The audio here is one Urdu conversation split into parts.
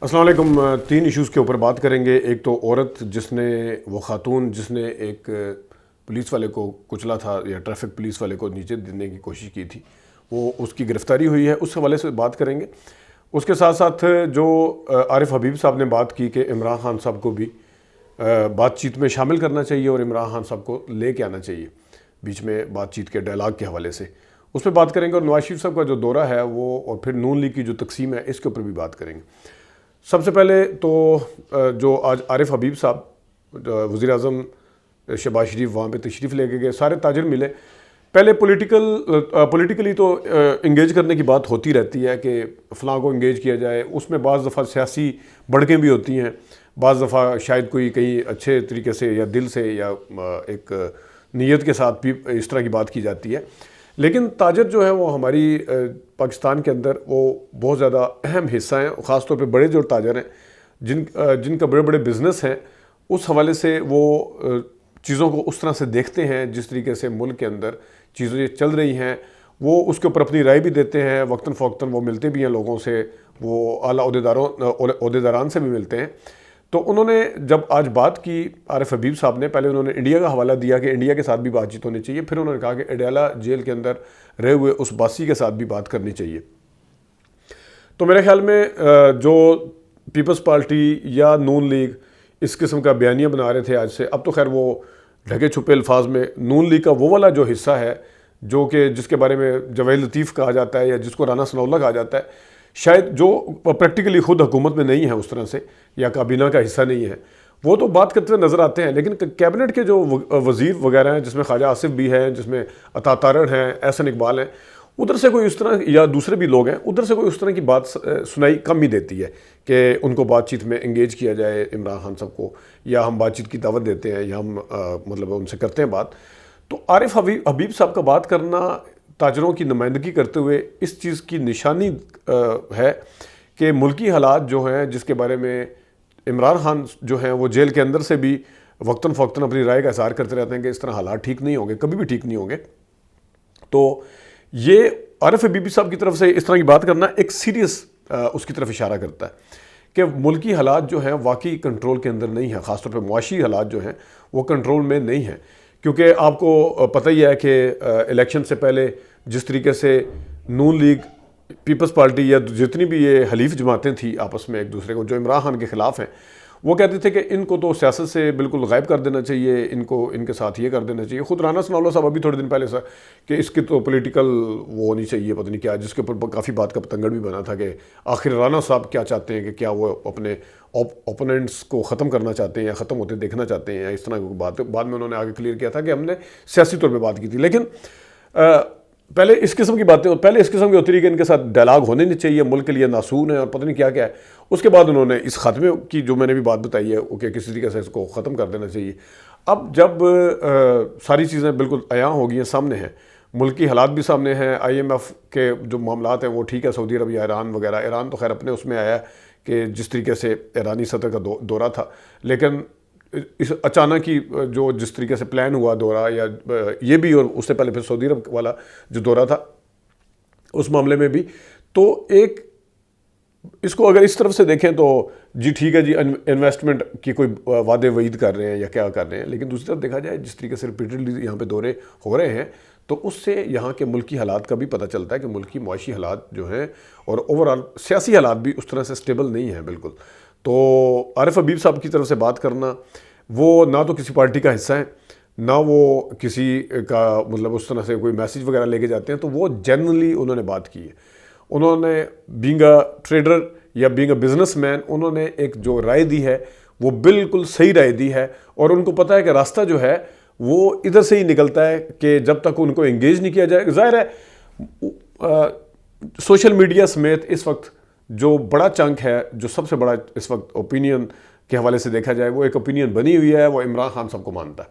السلام علیکم۔ تین ایشوز کے اوپر بات کریں گے۔ ایک تو عورت وہ خاتون جس نے ایک پولیس والے کو کچلا تھا یا ٹریفک پولیس والے کو نیچے دینے کی کوشش کی تھی، وہ اس کی گرفتاری ہوئی ہے، اس حوالے سے بات کریں گے۔ اس کے ساتھ ساتھ جو عارف حبیب صاحب نے بات کی کہ عمران خان صاحب کو بھی بات چیت میں شامل کرنا چاہیے اور عمران خان صاحب کو لے کے آنا چاہیے بیچ میں بات چیت کے ڈائلاگ کے حوالے سے، اس پہ بات کریں گے۔ اور نواز شریف صاحب کا جو دورہ ہے وہ، اور پھر نون لیگ کی جو تقسیم ہے، اس کے اوپر بھی بات کریں گے۔ سب سے پہلے تو جو آج عارف حبیب صاحب وزیر اعظم شہباز شریف وہاں پہ تشریف لے کے گئے، سارے تاجر ملے۔ پہلے پولیٹیکلی تو انگیج کرنے کی بات ہوتی رہتی ہے کہ فلاں کو انگیج کیا جائے، اس میں بعض دفعہ سیاسی بڑکیں بھی ہوتی ہیں، بعض دفعہ شاید کوئی کہیں اچھے طریقے سے یا دل سے یا ایک نیت کے ساتھ بھی اس طرح کی بات کی جاتی ہے۔ لیکن تاجر جو ہے وہ ہماری پاکستان کے اندر وہ بہت زیادہ اہم حصہ ہیں، خاص طور پہ بڑے جو تاجر ہیں جن کا بڑے بڑے بزنس ہیں، اس حوالے سے وہ چیزوں کو اس طرح سے دیکھتے ہیں جس طریقے سے ملک کے اندر چیزیں چل رہی ہیں، وہ اس کے اوپر اپنی رائے بھی دیتے ہیں، وقتاً فوقتاً وہ ملتے بھی ہیں لوگوں سے، وہ اعلیٰ عہدیداران سے بھی ملتے ہیں۔ تو انہوں نے جب آج بات کی عارف حبیب صاحب نے، پہلے انہوں نے انڈیا کا حوالہ دیا کہ انڈیا کے ساتھ بھی بات چیت ہونی چاہیے، پھر انہوں نے کہا کہ اڈیالہ جیل کے اندر رہے ہوئے اس باسی کے ساتھ بھی بات کرنی چاہیے۔ تو میرے خیال میں جو پیپلز پارٹی یا نون لیگ اس قسم کا بیانیہ بنا رہے تھے آج سے، اب تو خیر وہ ڈھکے چھپے الفاظ میں نون لیگ کا وہ والا جو حصہ ہے جو کہ جس کے بارے میں جوید لطیف کہا جاتا ہے یا جس کو رانا ثناء اللہ کہا جاتا ہے، شاید جو پریکٹیکلی خود حکومت میں نہیں ہے اس طرح سے یا کابینہ کا حصہ نہیں ہے، وہ تو بات کرتے ہوئے نظر آتے ہیں۔ لیکن کیبنٹ کے جو وزیر وغیرہ ہیں، جس میں خواجہ آصف بھی ہیں، جس میں عطا طارڑ ہیں، احسن اقبال ہیں، ادھر سے کوئی اس طرح، یا دوسرے بھی لوگ ہیں، ادھر سے کوئی اس طرح کی بات سنائی کم ہی دیتی ہے کہ ان کو بات چیت میں انگیج کیا جائے عمران خان صاحب کو، یا ہم بات چیت کی دعوت دیتے ہیں یا ہم مطلب ان سے کرتے ہیں بات۔ تو عارف حبیب صاحب کا بات کرنا تاجروں کی نمائندگی کرتے ہوئے اس چیز کی نشانی ہے کہ ملکی حالات جو ہیں، جس کے بارے میں عمران خان جو ہیں وہ جیل کے اندر سے بھی وقتاً فوقتاً اپنی رائے کا اظہار کرتے رہتے ہیں کہ اس طرح حالات ٹھیک نہیں ہوں گے، کبھی بھی ٹھیک نہیں ہوں گے۔ تو یہ عارف حبیب صاحب کی طرف سے اس طرح کی بات کرنا ایک سیریس اس کی طرف اشارہ کرتا ہے کہ ملکی حالات جو ہیں واقعی کنٹرول کے اندر نہیں ہیں، خاص طور پہ معاشی حالات جو ہیں وہ کنٹرول میں نہیں ہیں۔ کیونکہ آپ کو پتہ ہی ہے کہ الیکشن سے پہلے جس طریقے سے نون لیگ، پیپلز پارٹی یا جتنی بھی یہ حلیف جماعتیں تھیں آپس میں ایک دوسرے کو جو عمران خان کے خلاف ہیں، وہ کہتے تھے کہ ان کو تو سیاست سے بالکل غائب کر دینا چاہیے، ان کے ساتھ یہ کر دینا چاہیے۔ خود رانا ثناء اللہ صاحب ابھی تھوڑے دن پہلے کہ اس کی تو پولیٹیکل وہ ہونی چاہیے، پتہ نہیں کیا، جس کے اوپر کافی بات کا پتنگڑ بھی بنا تھا کہ آخر رانا صاحب کیا چاہتے ہیں، کہ کیا وہ اپنے اوپوننٹس کو ختم کرنا چاہتے ہیں یا ختم ہوتے دیکھنا چاہتے ہیں، یا اس طرح کی بات۔ بعد میں انہوں نے آگے کلیئر کیا تھا کہ ہم نے سیاسی طور پہ بات کی تھی، لیکن پہلے اس قسم کی باتیں ہوتی رہی کہ ان کے ساتھ ڈائلاگ ہونے نہیں چاہیے، ملک کے لیے ناسون ہے اور پتہ نہیں کیا کیا ہے۔ اس کے بعد انہوں نے اس خاتمے کی جو میں نے بھی بات بتائی ہے کہ کسی طریقے سے اس کو ختم کر دینا چاہیے۔ اب جب ساری چیزیں بالکل عیاں ہو گئی ہیں، سامنے ہیں، ملکی حالات بھی سامنے ہیں، IMF کے جو معاملات ہیں وہ ٹھیک ہے، سعودی عرب یا ایران وغیرہ، ایران تو خیر اپنے اس میں آیا ہے کہ جس طریقے سے ایرانی صدر کا دورہ تھا، لیکن اس اچانک ہی جو جس طریقے سے پلان ہوا دورہ، یا یہ بھی، اور اس سے پہلے پھر سعودی عرب والا جو دورہ تھا اس معاملے میں بھی، تو ایک اس کو اگر اس طرف سے دیکھیں تو جی ٹھیک ہے جی، انویسٹمنٹ کی کوئی وعدے وعید کر رہے ہیں یا کیا کر رہے ہیں، لیکن دوسری طرف دیکھا جائے جس طریقے سے ریپیٹڈلی یہاں پہ دورے ہو رہے ہیں، تو اس سے یہاں کے ملکی حالات کا بھی پتہ چلتا ہے کہ ملکی معاشی حالات جو ہیں اور اوورآل سیاسی حالات بھی اس طرح سے سٹیبل نہیں ہیں بالکل۔ تو عارف حبیب صاحب کی طرف سے بات کرنا، وہ نہ تو کسی پارٹی کا حصہ ہیں، نہ وہ کسی کا مطلب اس طرح سے کوئی میسیج وغیرہ لے کے جاتے ہیں، تو وہ جنرلی انہوں نے بات کی ہے۔ انہوں نے بینگ اے ٹریڈر یا بینگ اے بزنس مین، انہوں نے ایک جو رائے دی ہے وہ بالکل صحیح رائے دی ہے، اور ان کو پتہ ہے کہ راستہ جو ہے وہ ادھر سے ہی نکلتا ہے کہ جب تک ان کو انگیج نہیں کیا جائے۔ ظاہر ہے سوشل میڈیا سمیت اس وقت جو بڑا چنک ہے، جو سب سے بڑا اس وقت اوپینین کے حوالے سے دیکھا جائے، وہ ایک اوپینین بنی ہوئی ہے، وہ عمران خان صاحب کو مانتا ہے۔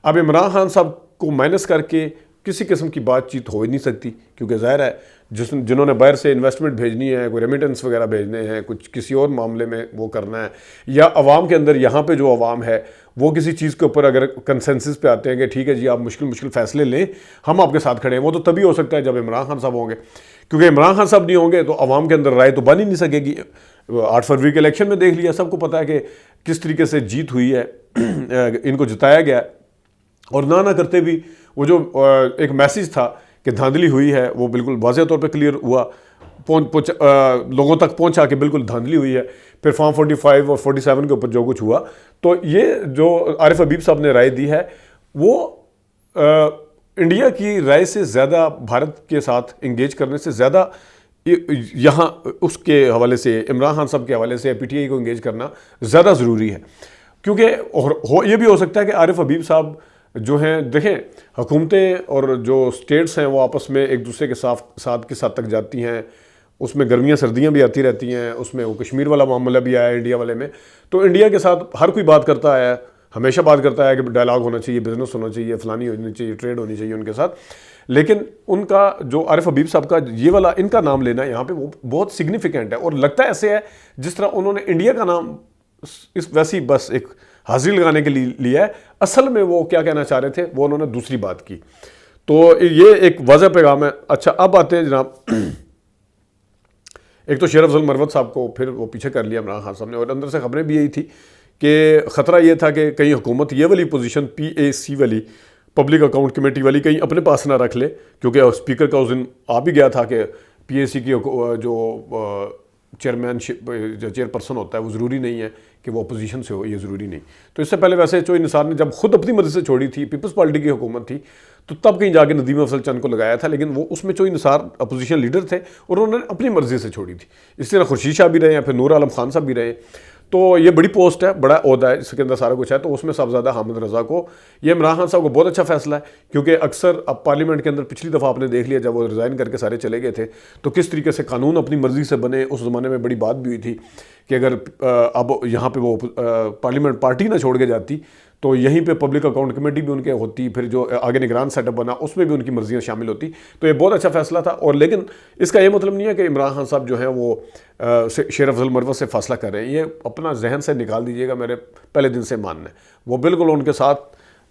اب عمران خان صاحب کو مائنس کر کے کسی قسم کی بات چیت ہو ہی نہیں سکتی، کیونکہ ظاہر ہے جنہوں نے باہر سے انویسٹمنٹ بھیجنی ہے، کوئی ریمیٹنس وغیرہ بھیجنے ہیں، کچھ کسی اور معاملے میں وہ کرنا ہے، یا عوام کے اندر یہاں پہ جو عوام ہے وہ کسی چیز کے اوپر اگر کنسنسس پہ آتے ہیں کہ ٹھیک ہے جی آپ مشکل فیصلے لیں، ہم آپ کے ساتھ کھڑے ہیں، وہ تو تبھی ہو سکتا ہے جب عمران خان صاحب ہوں گے۔ کیونکہ عمران خان صاحب نہیں ہوں گے تو عوام کے اندر رائے تو بن ہی نہیں سکے گی. 8 فروری کے الیکشن میں دیکھ لیا, سب کو پتا ہے کہ کس طریقے سے جیت ہوئی ہے, ان کو جتایا گیا, اور نہ کرتے بھی وہ جو ایک میسیج تھا کہ دھاندلی ہوئی ہے وہ بالکل واضح طور پہ کلیئر ہوا, لوگوں تک پہنچا کہ بالکل دھاندلی ہوئی ہے. پھر فارم 45 اور 47 کے اوپر جو کچھ ہوا, تو یہ جو عارف حبیب صاحب نے رائے دی ہے وہ انڈیا کی رائے سے زیادہ, بھارت کے ساتھ انگیج کرنے سے زیادہ یہاں اس کے حوالے سے, عمران خان صاحب کے حوالے سے پی ٹی آئی کو انگیج کرنا زیادہ ضروری ہے. کیونکہ یہ بھی ہو سکتا ہے کہ عارف حبیب صاحب جو ہیں, دیکھیں حکومتیں اور جو اسٹیٹس ہیں وہ آپس میں ایک دوسرے کے ساتھ کس حد تک جاتی ہیں, اس میں گرمیاں سردیاں بھی آتی رہتی ہیں, اس میں وہ کشمیر والا معاملہ بھی آیا انڈیا والے میں. تو انڈیا کے ساتھ ہر کوئی بات کرتا ہے, ہمیشہ بات کرتا ہے کہ ڈائلاگ ہونا چاہیے, بزنس ہونا چاہیے, فلانی ہونی چاہیے, ٹریڈ ہونی چاہیے ان کے ساتھ. لیکن ان کا جو عارف حبیب صاحب کا یہ والا ان کا نام لینا یہاں پہ وہ بہت سگنیفیکنٹ ہے, اور لگتا ہے ایسے ہے جس طرح انہوں نے انڈیا کا نام اس ویسی بس ایک حاضری لگانے کے لیے لیا ہے. اصل میں وہ کیا کہنا چاہ رہے تھے وہ انہوں نے دوسری بات کی. تو یہ ایک واضح پیغام ہے. اچھا اب آتے ہیں جناب, ایک تو شیر افضل مروت صاحب کو پھر وہ پیچھے کر لیا عمران خان صاحب نے, اور اندر سے خبریں بھی یہی تھی کہ خطرہ یہ تھا کہ کہیں حکومت یہ والی پوزیشن PAC والی, پبلک اکاؤنٹ کمیٹی والی, کہیں اپنے پاس نہ رکھ لے, کیونکہ اسپیکر کا اس دن آ بھی گیا تھا کہ PAC کی جو چیئر پرسن ہوتا ہے وہ ضروری نہیں ہے کہ وہ اپوزیشن سے ہو, یہ ضروری نہیں. تو اس سے پہلے ویسے چوئی نثار نے جب خود اپنی مرضی سے چھوڑی تھی, پیپلز پارٹی کی حکومت تھی, تو تب کہیں جا کے ندیم افضل چند کو لگایا تھا, لیکن وہ اس میں چوئی نثار اپوزیشن لیڈر تھے اور انہوں نے اپنی مرضی سے چھوڑی تھی. اسی طرح خورشید شاہ بھی رہے ہیں, پھر نور عالم خان صاحب بھی رہے. تو یہ بڑی پوسٹ ہے, بڑا عہدہ ہے, اس کے اندر سارا کچھ ہے. تو اس میں صاحبزادہ حامد رضا کو, یہ عمران خان صاحب کو بہت اچھا فیصلہ ہے, کیونکہ اکثر اب پارلیمنٹ کے اندر پچھلی دفعہ آپ نے دیکھ لیا جب وہ ریزائن کر کے سارے چلے گئے تھے, تو کس طریقے سے قانون اپنی مرضی سے بنے. اس زمانے میں بڑی بات بھی ہوئی تھی کہ اگر اب یہاں پہ وہ پارلیمنٹ پارٹی نہ چھوڑ کے جاتی تو یہیں پہ پبلک اکاؤنٹ کمیٹی بھی ان کے ہوتی, پھر جو آگے نگران سیٹ اپ بنا اس میں بھی ان کی مرضیاں شامل ہوتی. تو یہ بہت اچھا فیصلہ تھا. اور لیکن اس کا یہ مطلب نہیں ہے کہ عمران خان صاحب جو ہیں وہ شیر افضل مروت سے فاصلہ کر رہے ہیں. یہ اپنا ذہن سے نکال دیجئے گا, میرے پہلے دن سے ماننا ہے وہ بالکل ان کے ساتھ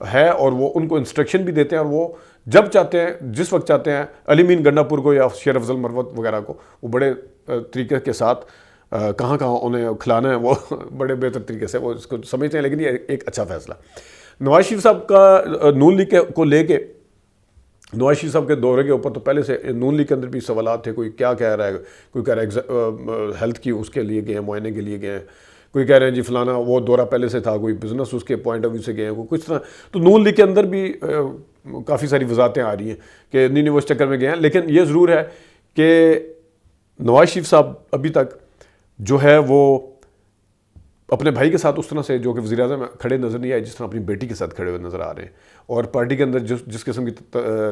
ہے, اور وہ ان کو انسٹرکشن بھی دیتے ہیں, اور وہ جب چاہتے ہیں جس وقت چاہتے ہیں علی مین گنڈا پور کو یا شیر افضل مروت وغیرہ کو وہ بڑے طریقے کے ساتھ کہاں انہیں کھلانا ہے وہ بڑے بہتر طریقے سے وہ اس کو سمجھتے ہیں. لیکن یہ ایک اچھا فیصلہ. نواز شریف صاحب کا نون لیگ کو لے کے, نواز شریف صاحب کے دورے کے اوپر تو پہلے سے نون لیگ کے اندر بھی سوالات تھے. کوئی کیا کہہ رہا ہے, کوئی کہہ رہا ہے ہیلتھ کی اس کے لیے گئے ہیں, معائنے کے لیے گئے ہیں, کوئی کہہ رہے ہیں جی فلانا وہ دورہ پہلے سے تھا, کوئی بزنس اس کے پوائنٹ آف ویو سے گئے ہیں, کوئی کچھ طرح. تو نون لیگ کے اندر بھی کافی ساری وضاحتیں آ رہی ہیں کہ نہیں وہ اس چکر میں گئے ہیں. لیکن یہ ضرور ہے کہ نواز شریف صاحب ابھی تک جو ہے وہ اپنے بھائی کے ساتھ اس طرح سے جو کہ وزیر اعظم کھڑے نظر نہیں آئے جس طرح اپنی بیٹی کے ساتھ کھڑے ہوئے نظر آ رہے ہیں. اور پارٹی کے اندر جس قسم کی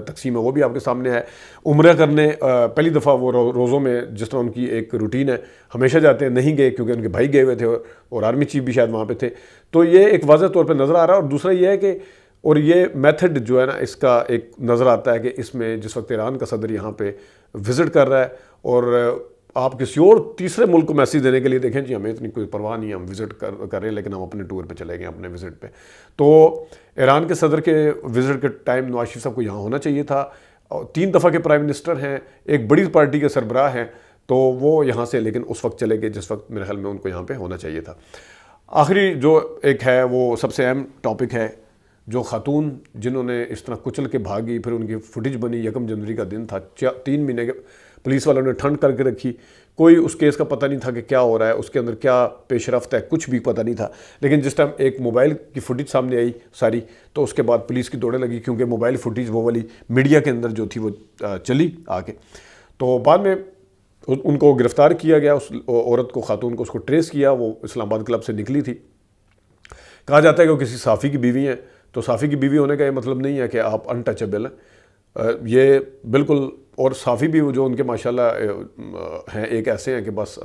تقسیم ہے وہ بھی آپ کے سامنے ہے. عمرہ کرنے پہلی دفعہ وہ روزوں میں جس طرح ان کی ایک روٹین ہے, ہمیشہ جاتے ہیں, نہیں گئے کیونکہ ان کے بھائی گئے ہوئے تھے اور آرمی چیف بھی شاید وہاں پہ تھے. تو یہ ایک واضح طور پہ نظر آ رہا ہے. اور دوسرا یہ ہے کہ اور یہ میتھڈ جو ہے نا اس کا ایک نظر آتا ہے کہ اس میں جس وقت ایران کا صدر یہاں پہ وزٹ کر رہا ہے اور آپ کسی اور تیسرے ملک کو میسیج دینے کے لیے دیکھیں جی ہمیں اتنی کوئی پرواہ نہیں ہے, ہم وزٹ کر رہے ہیں لیکن ہم اپنے ٹور پہ چلے گئے اپنے وزٹ پہ. تو ایران کے صدر کے وزٹ کے ٹائم نواز شریف صاحب کو یہاں ہونا چاہیے تھا. 3 دفعہ کے پرائم منسٹر ہیں, ایک بڑی پارٹی کے سربراہ ہیں, تو وہ یہاں سے لیکن اس وقت چلے گئے جس وقت میرے خیال میں ان کو یہاں پہ ہونا چاہیے تھا. آخری جو ایک ہے وہ سب سے اہم ٹاپک ہے, جو خاتون جنہوں نے اس طرح کچل کے بھاگی, پھر ان کی فوٹیج بنی. 1 جنوری کا دن تھا, 3 مہینے کے پولیس والوں نے ٹھنڈ کر کے رکھی. کوئی اس کیس کا پتہ نہیں تھا کہ کیا ہو رہا ہے, اس کے اندر کیا پیش رفت ہے, کچھ بھی پتہ نہیں تھا. لیکن جس ٹائم ایک موبائل کی فوٹیج سامنے آئی ساری, تو اس کے بعد پولیس کی دوڑیں لگی, کیونکہ موبائل فوٹیج وہ والی میڈیا کے اندر جو تھی وہ چلی آ کے. تو بعد میں ان کو گرفتار کیا گیا, اس عورت کو, خاتون کو, اس کو ٹریس کیا. وہ اسلام آباد کلب سے نکلی تھی. کہا جاتا ہے کہ وہ کسی صحافی کی بیوی ہیں. تو صحافی کی بیوی ہونے کا یہ مطلب نہیں ہے کہ آپ انٹچبل ہیں, یہ بالکل. اور صحافی بھی جو ان کے ماشاءاللہ ہیں ایک ایسے ہیں کہ بس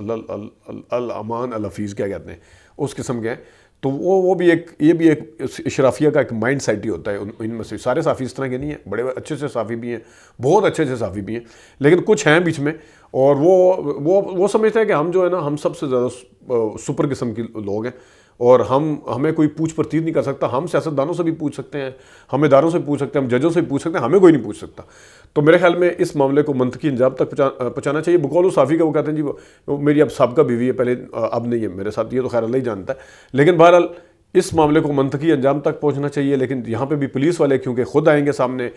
الامان الحفیظ کیا کہتے ہیں اس قسم کے ہیں. تو وہ بھی ایک, یہ بھی ایک اشرافیہ کا ایک مائنڈ سیٹ ہی ہوتا ہے ان میں سے. سارے صحافی اس طرح کے نہیں ہیں, بڑے اچھے سے صحافی بھی ہیں, بہت اچھے سے صحافی بھی ہیں, لیکن کچھ ہیں بیچ میں. اور وہ سمجھتے ہیں کہ ہم جو ہے نا ہم سب سے زیادہ سپر قسم کے لوگ ہیں, اور ہمیں کوئی پوچھ پرتیت نہیں کر سکتا. ہم سیاستدانوں سے بھی پوچھ سکتے ہیں, ہم اداروں سے پوچھ سکتے ہیں, ہم ججوں سے بھی پوچھ سکتے ہیں, ہمیں کوئی نہیں پوچھ سکتا. تو میرے خیال میں اس معاملے کو منطقی انجام تک پہنچانا چاہیے. بقول صافی کا وہ کہتے ہیں جی وہ میری اب سابقہ بیوی ہے, پہلے اب نہیں ہے میرے ساتھ, یہ تو خیر اللہ ہی جانتا ہے. لیکن بہرحال اس معاملے کو منطقی انجام تک پہنچنا چاہیے. لیکن یہاں پہ بھی پولیس والے کیونکہ خود آئیں گے سامنے,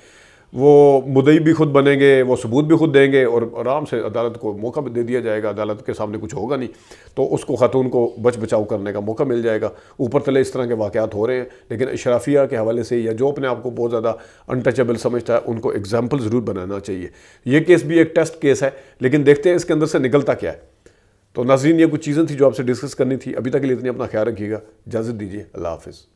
وہ مدعی بھی خود بنیں گے, وہ ثبوت بھی خود دیں گے, اور آرام سے عدالت کو موقع بھی دے دیا جائے گا. عدالت کے سامنے کچھ ہوگا نہیں تو اس کو خاتون کو بچ بچاؤ کرنے کا موقع مل جائے گا. اوپر تلے اس طرح کے واقعات ہو رہے ہیں, لیکن اشرافیہ کے حوالے سے یا جو اپنے آپ کو بہت زیادہ انٹچیبل سمجھتا ہے ان کو ایگزامپل ضرور بنانا چاہیے. یہ کیس بھی ایک ٹیسٹ کیس ہے, لیکن دیکھتے ہیں اس کے اندر سے نکلتا کیا ہے. تو ناظرین, یہ کچھ چیزیں تھیں جو آپ سے ڈسکس کرنی تھی. ابھی تک کے لیے اتنی اپنا خیال رکھیے گا. اجازت دیجیے. اللہ حافظ.